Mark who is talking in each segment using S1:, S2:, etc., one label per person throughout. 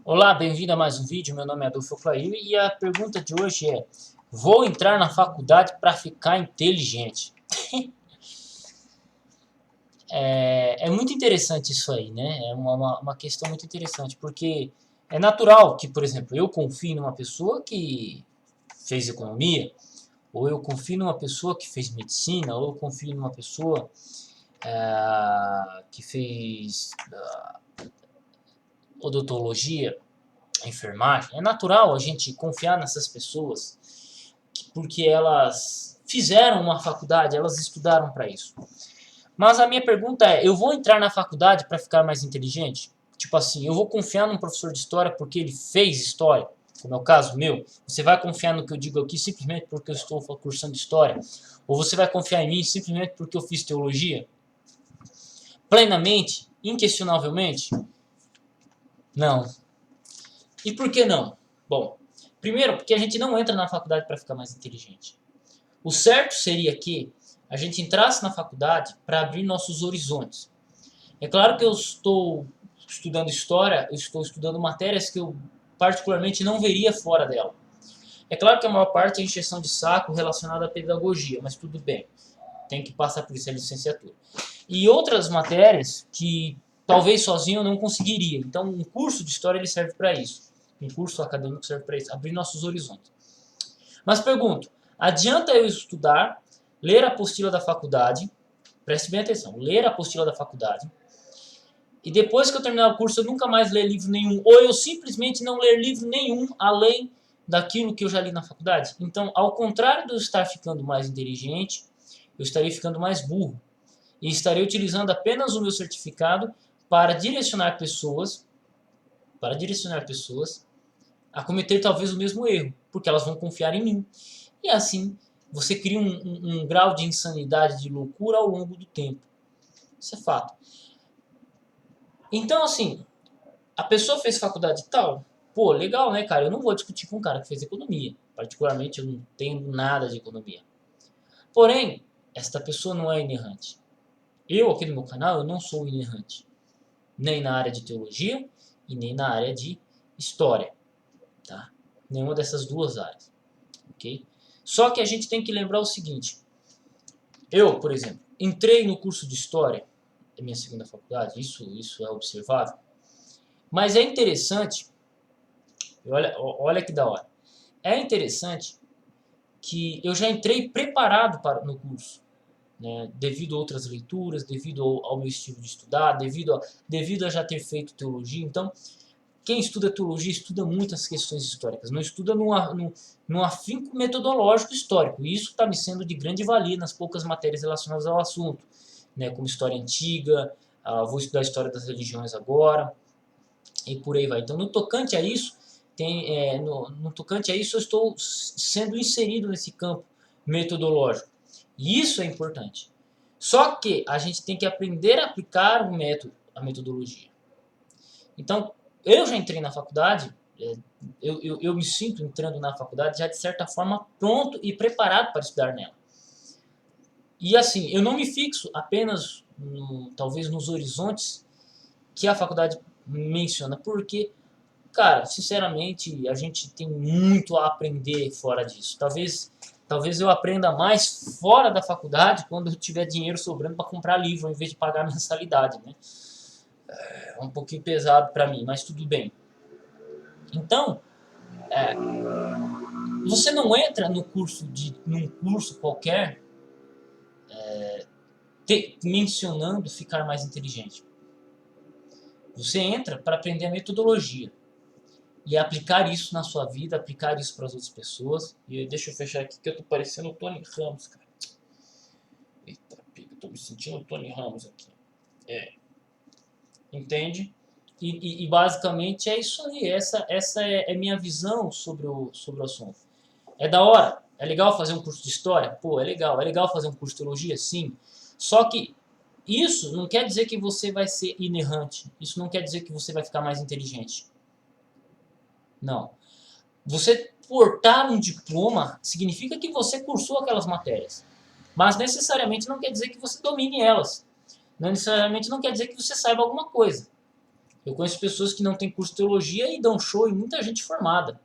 S1: Olá, bem-vindo a mais um vídeo. Meu nome é Adolfo Clair e a pergunta de hoje é: vou entrar na faculdade para ficar inteligente? É muito interessante isso aí, né? É uma questão muito interessante, porque é natural que, por exemplo, eu confie numa pessoa que fez economia, ou eu confio numa pessoa que fez medicina, ou eu confio numa pessoa que fez odontologia, enfermagem. É natural a gente confiar nessas pessoas porque elas fizeram uma faculdade, elas estudaram para isso. Mas a minha pergunta é: eu vou entrar na faculdade para ficar mais inteligente? Tipo assim, eu vou confiar num professor de história porque ele fez história, como é o caso meu? Você vai confiar no que eu digo aqui simplesmente porque eu estou cursando história? Ou você vai confiar em mim simplesmente porque eu fiz teologia? Plenamente? Inquestionavelmente? Não. E por que não? Bom, primeiro, porque a gente não entra na faculdade para ficar mais inteligente. O certo seria que a gente entrasse na faculdade para abrir nossos horizontes. É claro que eu estou estudando história, eu estou estudando matérias que eu particularmente não veria fora dela. É claro que a maior parte é encheção de saco relacionada à pedagogia, mas tudo bem, tem que passar por isso, é licenciatura. E outras matérias que talvez sozinho eu não conseguiria. Então, um curso de história ele serve para isso. Um curso acadêmico serve para isso, abrir nossos horizontes. Mas pergunto, adianta eu estudar, ler a apostila da faculdade, preste bem atenção, ler a apostila da faculdade, e depois que eu terminar o curso eu nunca mais ler livro nenhum, ou eu simplesmente não ler livro nenhum além daquilo que eu já li na faculdade? Então, ao contrário de eu estar ficando mais inteligente, eu estarei ficando mais burro. E estarei utilizando apenas o meu certificado para direcionar pessoas a cometer talvez o mesmo erro, porque elas vão confiar em mim. E assim você cria um grau de insanidade, de loucura ao longo do tempo. Isso é fato. Então, assim, a pessoa fez faculdade tal, pô, legal, né, cara? Eu não vou discutir com um cara que fez economia. Particularmente, eu não tenho nada de economia. Porém, esta pessoa não é inerrante. Eu, aqui no meu canal, eu não sou inerrante. Nem na área de teologia e nem na área de história, tá? Nenhuma dessas duas áreas, ok? Só que a gente tem que lembrar o seguinte. Eu, por exemplo, entrei no curso de História, da minha segunda faculdade, isso é observável, mas é interessante, olha que da hora, é interessante que eu já entrei preparado no curso, né, devido a outras leituras, devido ao meu estilo de estudar, devido a já ter feito teologia. Então, quem estuda teologia estuda muitas questões históricas, não estuda num afinco metodológico histórico. E isso está me sendo de grande valia nas poucas matérias relacionadas ao assunto, né, como história antiga, vou estudar a história das religiões agora, e por aí vai. Então, no tocante a isso, no tocante a isso, eu estou sendo inserido nesse campo metodológico. E isso é importante. Só que a gente tem que aprender a aplicar o método, a metodologia. Então, eu já entrei na faculdade, eu me sinto entrando na faculdade já de certa forma pronto e preparado para estudar nela. E assim, eu não me fixo apenas, talvez, nos horizontes que a faculdade menciona, porque, cara, sinceramente, a gente tem muito a aprender fora disso. Talvez eu aprenda mais fora da faculdade quando eu tiver dinheiro sobrando para comprar livro, ao invés de pagar a mensalidade, né? É um pouquinho pesado para mim, mas tudo bem. Então, você não entra no num curso qualquer mencionando ficar mais inteligente. Você entra para aprender a metodologia e aplicar isso na sua vida, aplicar isso para as outras pessoas. E deixa eu fechar aqui que eu tô parecendo o Tony Ramos, cara. Eita, eu tô me sentindo o Tony Ramos aqui. Entende? E basicamente é isso aí. Essa é minha visão sobre o assunto. É da hora. É legal fazer um curso de história? Pô, é legal. É legal fazer um curso de teologia? Sim. Só que isso não quer dizer que você vai ser inerrante. Isso não quer dizer que você vai ficar mais inteligente. Não. Você portar um diploma significa que você cursou aquelas matérias. Mas necessariamente não quer dizer que você domine elas. Não necessariamente não quer dizer que você saiba alguma coisa. Eu conheço pessoas que não têm curso de teologia e dão show em muita gente formada.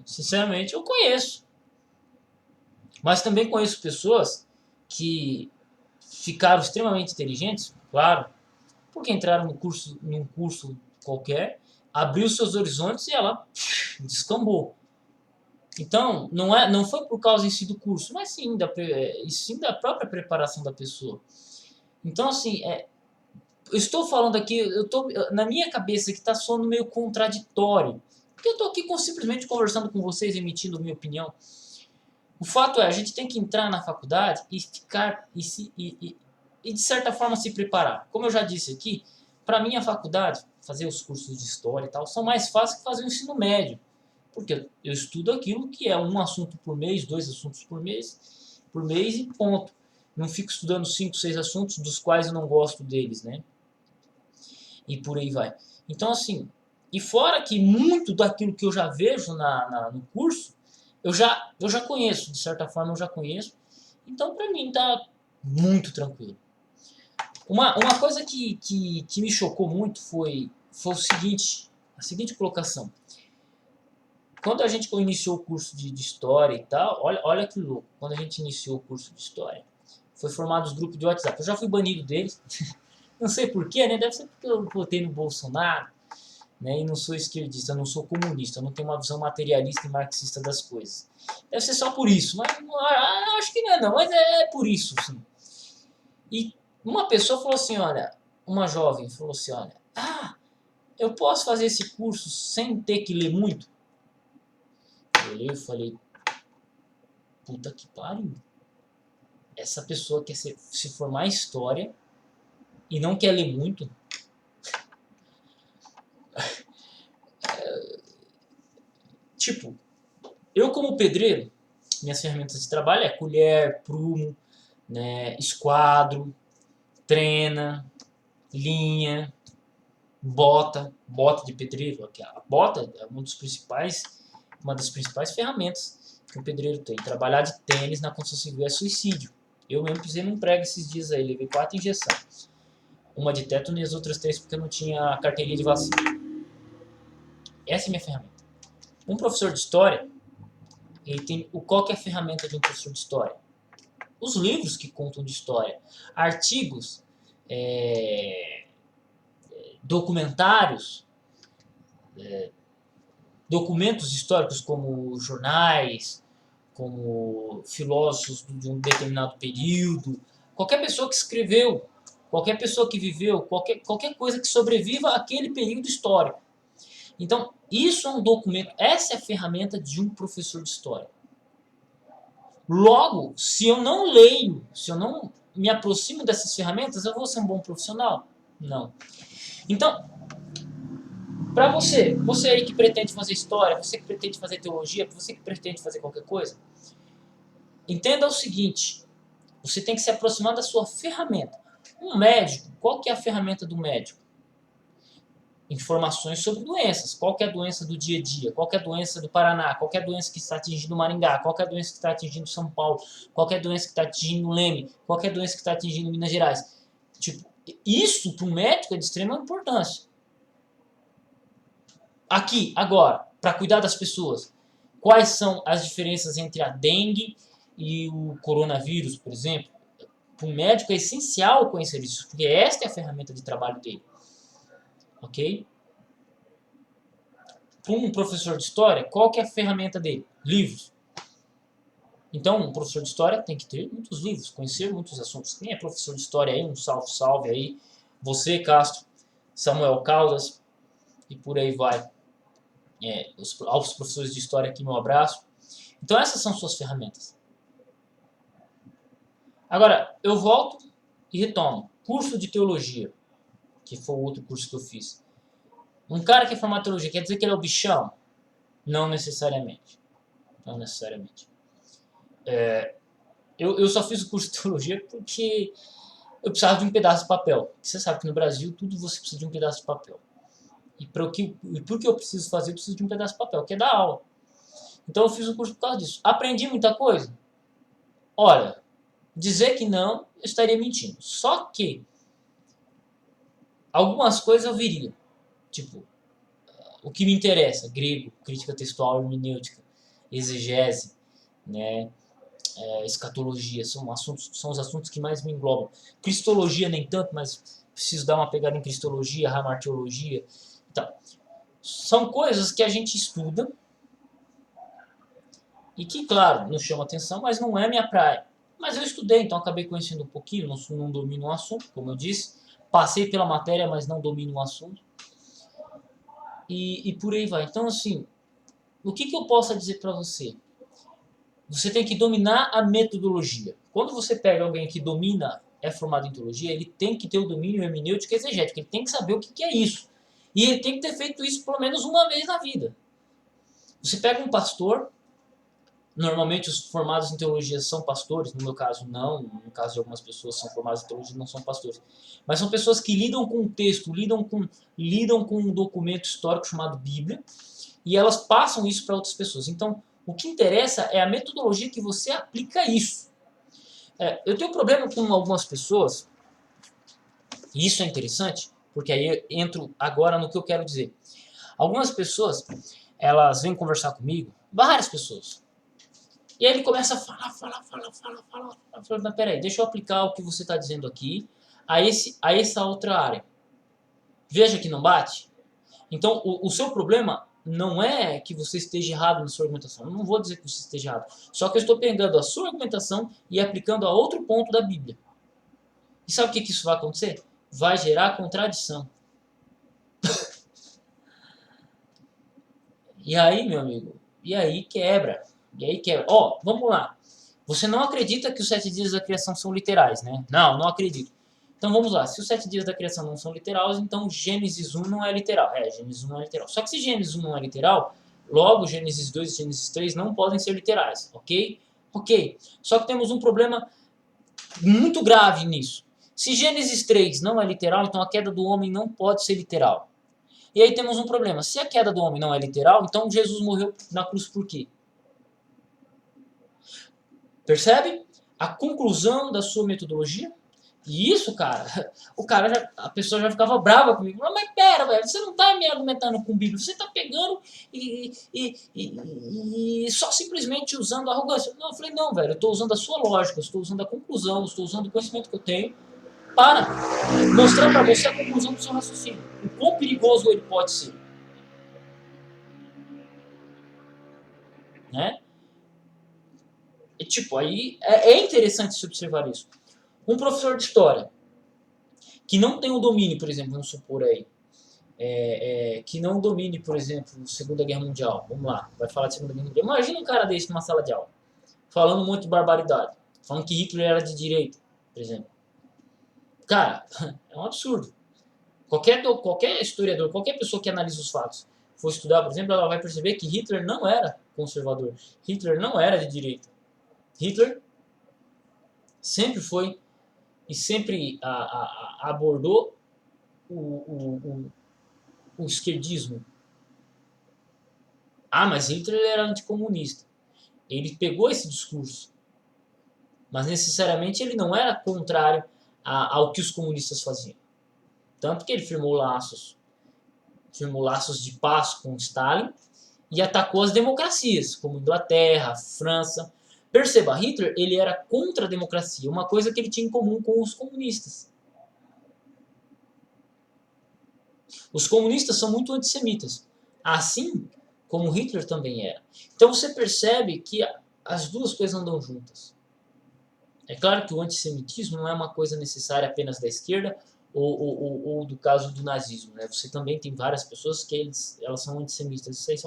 S1: Sinceramente, eu conheço. Mas também conheço pessoas que ficaram extremamente inteligentes, claro, porque entraram num curso qualquer, abriu seus horizontes e ela descambou. Então, não foi por causa em si do curso, mas sim da própria preparação da pessoa. Então, assim, eu estou falando aqui, na minha cabeça que está soando meio contraditório, porque eu estou aqui simplesmente conversando com vocês, emitindo minha opinião. O fato é, a gente tem que entrar na faculdade e ficar e de certa forma se preparar. Como eu já disse aqui, para mim a faculdade, fazer os cursos de história e tal, são mais fáceis que fazer o ensino médio. Porque eu estudo aquilo que é um assunto por mês, 2 assuntos por mês e ponto. Não fico estudando 5, 6 assuntos dos quais eu não gosto deles, né? E por aí vai. Então, assim, e fora que muito daquilo que eu já vejo no curso, eu já conheço, de certa forma eu já conheço. Então, para mim, tá muito tranquilo. Uma coisa que me chocou muito foi a seguinte colocação. Quando a gente iniciou o curso de história e tal, olha que louco, quando a gente iniciou o curso de história, foi formado os grupos de WhatsApp. Eu já fui banido deles, não sei porquê, né? Deve ser porque eu votei no Bolsonaro, né? E não sou esquerdista, não sou comunista, não tenho uma visão materialista e marxista das coisas. Deve ser só por isso, mas acho que não é não, mas é por isso, sim. E uma pessoa falou assim, olha, uma jovem falou assim, olha, eu posso fazer esse curso sem ter que ler muito? Eu olhei e falei, puta que pariu. Essa pessoa quer se formar em história e não quer ler muito. Tipo, eu como pedreiro, minhas ferramentas de trabalho é colher, prumo, né, esquadro, trena, linha, bota de pedreiro. A bota é uma das principais ferramentas que o pedreiro tem. Trabalhar de tênis na construção civil é suicídio. Eu mesmo pisei num prego esses dias aí, levei 4 injeções. Uma de tétano e as outras 3 porque eu não tinha carteirinha de vacina. Essa é a minha ferramenta. Um professor de história, qual que é a ferramenta de um professor de história? Os livros que contam de história, artigos, documentários, documentos históricos como jornais, como filósofos de um determinado período, qualquer pessoa que escreveu, qualquer pessoa que viveu, qualquer coisa que sobreviva àquele período histórico. Então, isso é um documento, essa é a ferramenta de um professor de história. Logo, se eu não leio, se eu não me aproximo dessas ferramentas, eu vou ser um bom profissional? Não. Então, para você aí que pretende fazer história, você que pretende fazer teologia, você que pretende fazer qualquer coisa, entenda o seguinte, você tem que se aproximar da sua ferramenta. Um médico, qual que é a ferramenta do médico? Informações sobre doenças. Qual que é a doença do dia a dia? Qual que é a doença do Paraná? Qual que é a doença que está atingindo Maringá? Qual que é a doença que está atingindo São Paulo? Qual que é a doença que está atingindo Leme? Qual que é a doença que está atingindo Minas Gerais? Tipo, isso para um médico é de extrema importância. Aqui, agora, para cuidar das pessoas, quais são as diferenças entre a dengue e o coronavírus, por exemplo? Para um médico é essencial conhecer isso, porque esta é a ferramenta de trabalho dele. Ok? Para um professor de história, qual que é a ferramenta dele? Livros. Então, um professor de história tem que ter muitos livros, conhecer muitos assuntos. Quem é professor de história aí, um salve aí. Você, Castro, Samuel Caldas, e por aí vai. Aos professores de história aqui, meu abraço. Então, essas são suas ferramentas. Agora, eu volto e retomo. Curso de teologia, que foi o outro curso que eu fiz. Um cara que é formado em teologia, quer dizer que ele é o bichão? Não necessariamente. Não necessariamente. Eu só fiz o curso de teologia porque eu precisava de um pedaço de papel. Você sabe que no Brasil tudo você precisa de um pedaço de papel. E por que eu preciso fazer, eu preciso de um pedaço de papel, que é dar aula. Então eu fiz o curso por causa disso. Aprendi muita coisa? Olha, dizer que não, eu estaria mentindo. Só que algumas coisas eu viria. Tipo, o que me interessa, grego, crítica textual, hermenêutica, exegese, né, escatologia, são os assuntos que mais me englobam. Cristologia nem tanto, mas preciso dar uma pegada em cristologia, hamartiologia. Então, são coisas que a gente estuda e que, claro, nos chama atenção, mas não é minha praia. Mas eu estudei, então acabei conhecendo um pouquinho, não domino o assunto, como eu disse. Passei pela matéria, mas não domino o assunto. E por aí vai. Então, assim, o que eu posso dizer para você? Você tem que dominar a metodologia. Quando você pega alguém que domina, é formado em teologia, ele tem que ter o domínio hermenêutico e exegético. Ele tem que saber o que é isso. E ele tem que ter feito isso pelo menos uma vez na vida. Você pega um pastor, normalmente os formados em teologia são pastores, no meu caso não, no caso de algumas pessoas são formadas em teologia e não são pastores. Mas são pessoas que lidam com o texto, lidam com um documento histórico chamado Bíblia, e elas passam isso para outras pessoas. Então, o que interessa é a metodologia que você aplica a isso. Eu tenho um problema com algumas pessoas, e isso é interessante, porque aí eu entro agora no que eu quero dizer. Algumas pessoas, elas vêm conversar comigo, várias pessoas, e aí ele começa a falar. Mas peraí, deixa eu aplicar o que você está dizendo aqui a essa outra área. Veja que não bate. Então, o seu problema não é que você esteja errado na sua argumentação. Eu não vou dizer que você esteja errado. Só que eu estou pegando a sua argumentação e aplicando a outro ponto da Bíblia. E sabe o que isso vai acontecer? Vai gerar contradição. E aí, meu amigo, e aí quebra. Ó, vamos lá. Você não acredita que os 7 dias da criação são literais, né? Não acredito. Então vamos lá. Se os 7 dias da criação não são literais, então Gênesis 1 não é literal. Gênesis 1 não é literal. Só que se Gênesis 1 não é literal, logo Gênesis 2 e Gênesis 3 não podem ser literais, ok? Ok. Só que temos um problema muito grave nisso. Se Gênesis 3 não é literal, então a queda do homem não pode ser literal. E aí temos um problema. Se a queda do homem não é literal, então Jesus morreu na cruz por quê? Percebe? A conclusão da sua metodologia. E isso, cara, a pessoa já ficava brava comigo. Mas pera, velho, você não tá me argumentando com Bíblia, você tá pegando e só simplesmente usando arrogância. Não, eu falei, não, velho, eu tô usando a sua lógica, eu estou usando a conclusão, eu estou usando o conhecimento que eu tenho para mostrar para você a conclusão do seu raciocínio. O quão perigoso ele pode ser. Né? E, tipo, aí é interessante se observar isso. Um professor de história que não tem o domínio, por exemplo, vamos supor aí, que não domine, por exemplo, Segunda Guerra Mundial. Vamos lá, vai falar de Segunda Guerra Mundial. Imagina um cara desse numa sala de aula, falando um monte de barbaridade, falando que Hitler era de direita, por exemplo. Cara, é um absurdo. Qualquer historiador, qualquer pessoa que analisa os fatos, for estudar, por exemplo, ela vai perceber que Hitler não era conservador. Hitler não era de direita. Hitler sempre foi e sempre abordou o esquerdismo. Mas Hitler era anticomunista. Ele pegou esse discurso, mas necessariamente ele não era contrário ao que os comunistas faziam. Tanto que ele firmou laços de paz com Stalin e atacou as democracias, como Inglaterra, França. Perceba, Hitler ele era contra a democracia, uma coisa que ele tinha em comum com os comunistas. Os comunistas são muito antissemitas, assim como Hitler também era. Então você percebe que as duas coisas andam juntas. É claro que o antissemitismo não é uma coisa necessária apenas da esquerda ou do caso do nazismo. Né? Você também tem várias pessoas que elas são antissemitas. Isso aí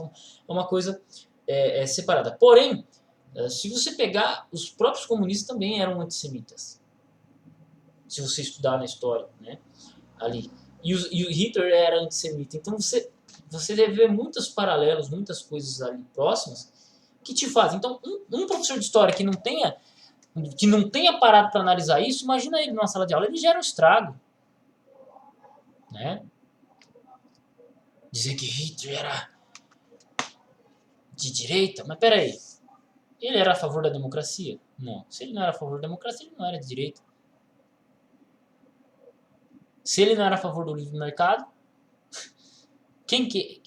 S1: é uma coisa separada. Porém, se você pegar, os próprios comunistas também eram antissemitas. Se você estudar na história, né? Ali. E o Hitler era antissemita. Então você deve ver muitos paralelos, muitas coisas ali próximas que te fazem. Então, um professor de história que não tenha parado para analisar isso, imagina ele numa sala de aula, ele gera um estrago. Né? Dizer que Hitler era de direita, mas peraí, ele era a favor da democracia? Não. Se ele não era a favor da democracia, ele não era de direita. Se ele não era a favor do livre mercado,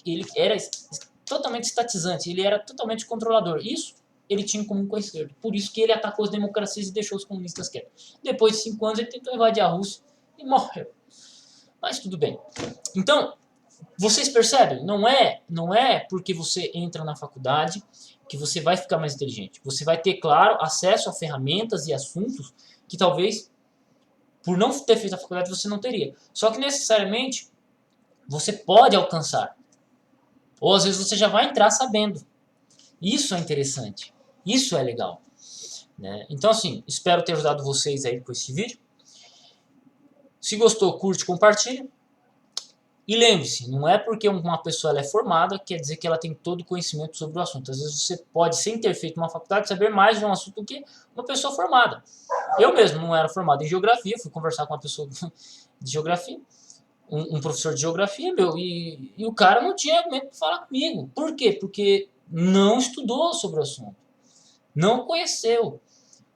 S1: ele era totalmente estatizante, ele era totalmente controlador. Isso ele tinha em comum com a esquerda. Por isso que ele atacou as democracias e deixou os comunistas quietos. Depois de 5 anos ele tentou invadir a Rússia e morreu. Mas tudo bem. Então, vocês percebem? Não é porque você entra na faculdade que você vai ficar mais inteligente. Você vai ter, claro, acesso a ferramentas e assuntos que talvez, por não ter feito a faculdade, você não teria. Só que necessariamente você pode alcançar. Ou às vezes você já vai entrar sabendo. Isso é interessante. Isso é legal. Né? Então, assim, espero ter ajudado vocês aí com esse vídeo. Se gostou, curte, compartilha. E lembre-se, não é porque uma pessoa ela é formada quer dizer que ela tem todo o conhecimento sobre o assunto. Às vezes você pode, sem ter feito uma faculdade, saber mais de um assunto do que uma pessoa formada. Eu mesmo não era formado em geografia, fui conversar com uma pessoa de geografia, um professor de geografia, e o cara não tinha argumento para falar comigo. Por quê? Porque não estudou sobre o assunto. Não conheceu.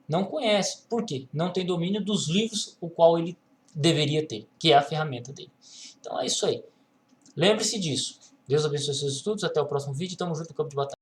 S1: Não conhece. Por quê? Não tem domínio dos livros o qual ele deveria ter, que é a ferramenta dele. Então é isso aí. Lembre-se disso. Deus abençoe seus estudos. Até o próximo vídeo. Tamo junto no campo de batalha.